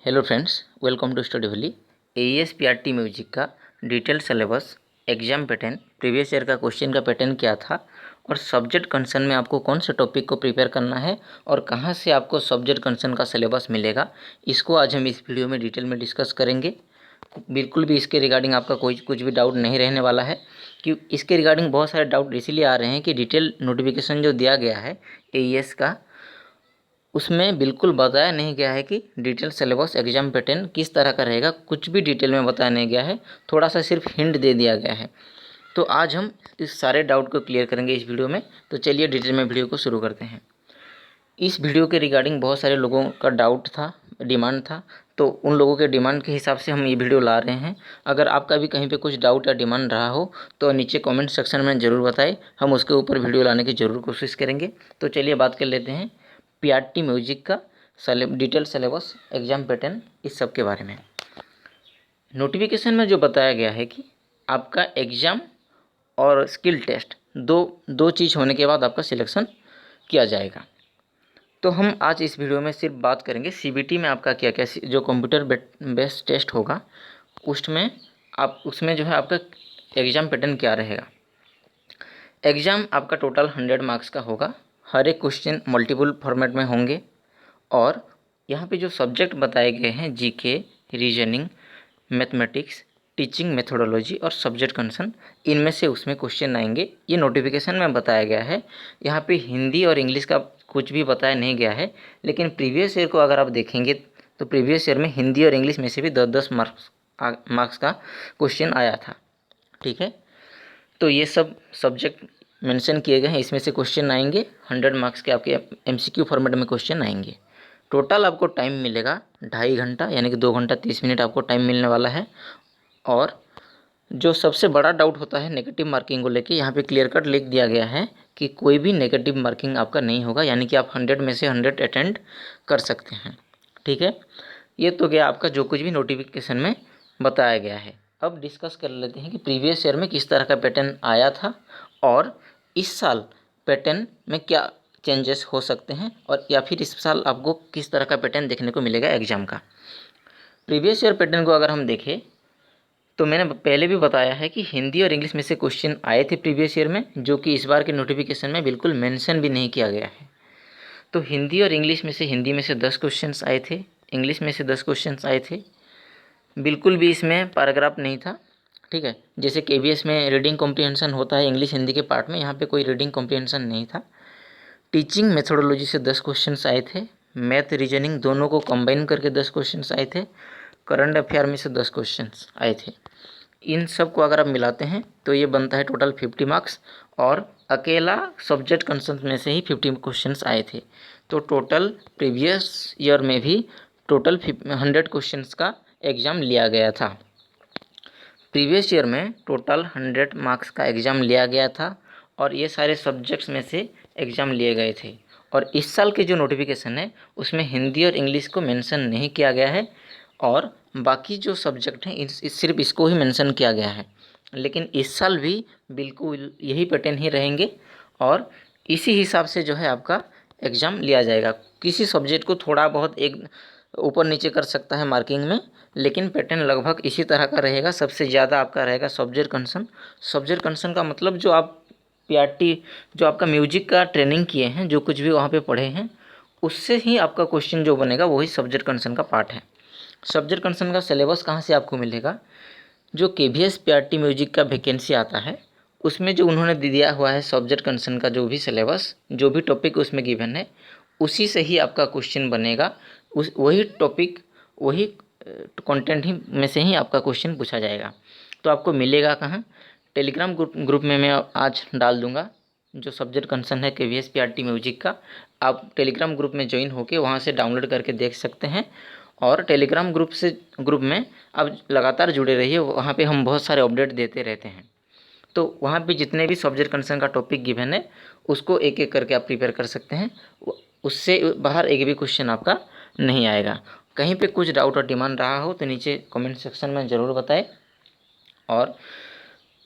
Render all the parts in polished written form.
Hello friends, welcome to Study Valley. AES PRT music का detail syllabus, exam pattern, previous year का question का pattern क्या था और सब्जेक्ट कंसर्न में आपको कौन से टॉपिक को प्रिपेयर करना है और कहां से आपको सब्जेक्ट कंसर्न का सिलेबस मिलेगा, इसको आज हम इस वीडियो में डिटेल में डिस्कस करेंगे। बिल्कुल भी इसके रिगार्डिंग आपका कुछ भी डाउट नहीं रहने वाला है, कि इसके रिगार्डिंग बहुत सारे डाउट इसीलिए आ रहे हैं कि डिटेल नोटिफिकेशन जो दिया गया है एईएस का, उसमें बिल्कुल बताया नहीं गया है कि डिटेल सिलेबस एग्जाम पैटर्न किस तरह का रहेगा। कुछ भी डिटेल में बताया नहीं गया है, थोड़ा सा सिर्फ हिंट दे दिया गया है। तो आज हम इस सारे डाउट को क्लियर करेंगे इस वीडियो में। तो चलिए डिटेल में वीडियो को शुरू करते हैं। इस वीडियो के रिगार्डिंग बहुत सारे लोगों का डाउट था, डिमांड था, तो उन लोगों के डिमांड के हिसाब से हम ये वीडियो ला रहे हैं। अगर आपका भी कहीं पे कुछ डाउट या डिमांड रहा हो तो नीचे कमेंट सेक्शन में ज़रूर बताएं, हम उसके ऊपर वीडियो लाने की ज़रूर कोशिश करेंगे। तो चलिए बात कर लेते हैं पीआरटी म्यूजिक का डिटेल सिलेबस, एग्जाम पैटर्न, इस सब के बारे में। नोटिफिकेशन में जो बताया गया है कि आपका एग्ज़ाम और स्किल टेस्ट दो चीज़ होने के बाद आपका सिलेक्शन किया जाएगा। तो हम आज इस वीडियो में सिर्फ बात करेंगे सीबीटी में आपका क्या क्या जो कंप्यूटर बेस्ड टेस्ट होगा उसमें जो है आपका एग्ज़ाम पैटर्न क्या रहेगा। एग्ज़ाम आपका टोटल 100 मार्क्स का होगा। हर एक क्वेश्चन मल्टीपल फॉर्मेट में होंगे और यहाँ पे जो सब्जेक्ट बताए गए हैं GK, reasoning, mathematics, teaching methodology और सब्जेक्ट कंसर्न, इनमें से उसमें क्वेश्चन आएंगे। ये नोटिफिकेशन में बताया गया है। यहाँ पे हिंदी और इंग्लिश का कुछ भी बताया नहीं गया है, लेकिन प्रीवियस ईयर को अगर आप देखेंगे तो प्रीवियस ईयर में हिंदी और इंग्लिश में से भी 10-10 मार्क्स का क्वेश्चन आया था। ठीक है, तो ये सब सब्जेक्ट मेंशन किए गए हैं, इसमें से क्वेश्चन आएंगे। 100 मार्क्स के आपके एमसीक्यू फॉर्मेट में क्वेश्चन आएंगे। टोटल आपको टाइम मिलेगा 2.5 घंटा, यानी कि 2 घंटा 30 मिनट आपको टाइम मिलने वाला है। और जो सबसे बड़ा डाउट होता है नेगेटिव मार्किंग को लेके, यहाँ पे क्लियर कट लिख दिया गया है कि कोई भी नेगेटिव मार्किंग आपका नहीं होगा, यानी कि आप 100 में से 100 अटेंड कर सकते हैं। ठीक है, ये तो गया आपका जो कुछ भी नोटिफिकेशन में बताया गया है। अब डिस्कस कर लेते हैं कि प्रीवियस ईयर में किस तरह का पैटर्न आया था और इस साल पैटर्न में क्या चेंजेस हो सकते हैं, और या फिर इस साल आपको किस तरह का पैटर्न देखने को मिलेगा एग्जाम का। प्रीवियस ईयर पैटर्न को अगर हम देखें तो मैंने पहले भी बताया है कि हिंदी और इंग्लिश में से क्वेश्चन आए थे प्रीवियस ईयर में, जो कि इस बार के नोटिफिकेशन में बिल्कुल मेंशन भी नहीं किया गया है। तो हिंदी और इंग्लिश में से हिंदी में से 10 क्वेश्चंस आए थे, इंग्लिश में से 10 क्वेश्चंस आए थे। बिल्कुल भी इसमें पैराग्राफ नहीं था। ठीक है, जैसे केबीएस में रीडिंग कॉम्प्रिहेंशन होता है इंग्लिश हिंदी के पार्ट में, यहाँ पे कोई रीडिंग कॉम्प्रिहेंशन नहीं था। टीचिंग मेथोडोलॉजी से 10 क्वेश्चंस आए थे। मैथ रीजनिंग दोनों को कंबाइन करके 10 क्वेश्चंस आए थे। करंट अफेयर में से 10 क्वेश्चंस आए थे। इन सब को अगर आप मिलाते हैं तो ये बनता है टोटल 50 मार्क्स, और अकेला सब्जेक्ट कंसर्न में से ही 50 क्वेश्चंस आए थे। तो टोटल प्रीवियस ईयर में भी टोटल 100 क्वेश्चंस का एग्ज़ाम लिया गया था। प्रीवियस ईयर में टोटल 100 मार्क्स का एग्ज़ाम लिया गया था और ये सारे सब्जेक्ट्स में से एग्ज़ाम लिए गए थे। और इस साल के जो नोटिफिकेशन है उसमें हिंदी और इंग्लिश को मेंशन नहीं किया गया है, और बाकी जो सब्जेक्ट हैं सिर्फ इसको ही मेंशन किया गया है। लेकिन इस साल भी बिल्कुल यही पैटर्न ही रहेंगे और इसी हिसाब से जो है आपका एग्ज़ाम लिया जाएगा। किसी सब्जेक्ट को थोड़ा बहुत एक ऊपर नीचे कर सकता है मार्किंग में, लेकिन पैटर्न लगभग इसी तरह का रहेगा। सबसे ज़्यादा आपका रहेगा सब्जेक्ट कंसर्न। सब्जेक्ट कंसर्न का मतलब जो आप पीआरटी, जो आपका म्यूजिक का ट्रेनिंग किए हैं, जो कुछ भी वहाँ पे पढ़े हैं, उससे ही आपका क्वेश्चन जो बनेगा वही सब्जेक्ट कंसर्न का पार्ट है। सब्जेक्ट कंसर्न का सिलेबस कहाँ से आपको मिलेगा? जो केवीएस पीआरटी म्यूजिक का वैकेंसी आता है उसमें जो उन्होंने दिया हुआ है सब्जेक्ट कंसर्न का जो भी सिलेबस, जो भी टॉपिक उसमें गिवन है, उसी से ही आपका क्वेश्चन बनेगा। उस वही टॉपिक, वही कंटेंट ही में से ही आपका क्वेश्चन पूछा जाएगा। तो आपको मिलेगा कहाँ? टेलीग्राम ग्रुप में मैं आज डाल दूंगा जो सब्जेक्ट कंसर्न है केवीएस पीआरटी म्यूजिक का। आप टेलीग्राम ग्रुप में ज्वाइन होकर वहाँ से डाउनलोड करके देख सकते हैं, और टेलीग्राम ग्रुप में आप लगातार जुड़े रहिए। वहाँ पे हम बहुत सारे अपडेट देते रहते हैं। तो वहाँ पे जितने भी सब्जेक्ट कंसर्न का टॉपिक गिवन है उसको एक एक करके आप प्रिपेयर कर सकते हैं। उससे बाहर एक भी क्वेश्चन आपका नहीं आएगा। कहीं पे कुछ डाउट और डिमांड रहा हो तो नीचे कमेंट सेक्शन में ज़रूर बताएं। और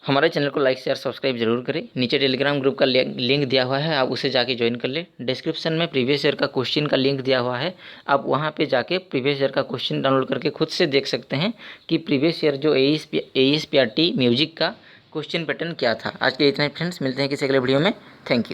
हमारे चैनल को लाइक शेयर सब्सक्राइब जरूर करें। नीचे टेलीग्राम ग्रुप का लिंक दिया हुआ है, आप उसे जाके ज्वाइन कर लें। डिस्क्रिप्शन में प्रीवियस ईयर का क्वेश्चन का लिंक दिया हुआ है, आप वहां पे जाके प्रीवियस ईयर का क्वेश्चन डाउनलोड करके खुद से देख सकते हैं कि प्रीवियस ईयर जो AES PRT म्यूजिक का क्वेश्चन पैटर्न क्या था। आज के इतना ही फ्रेंड्स, मिलते हैं किसी अगले वीडियो में। Thank you.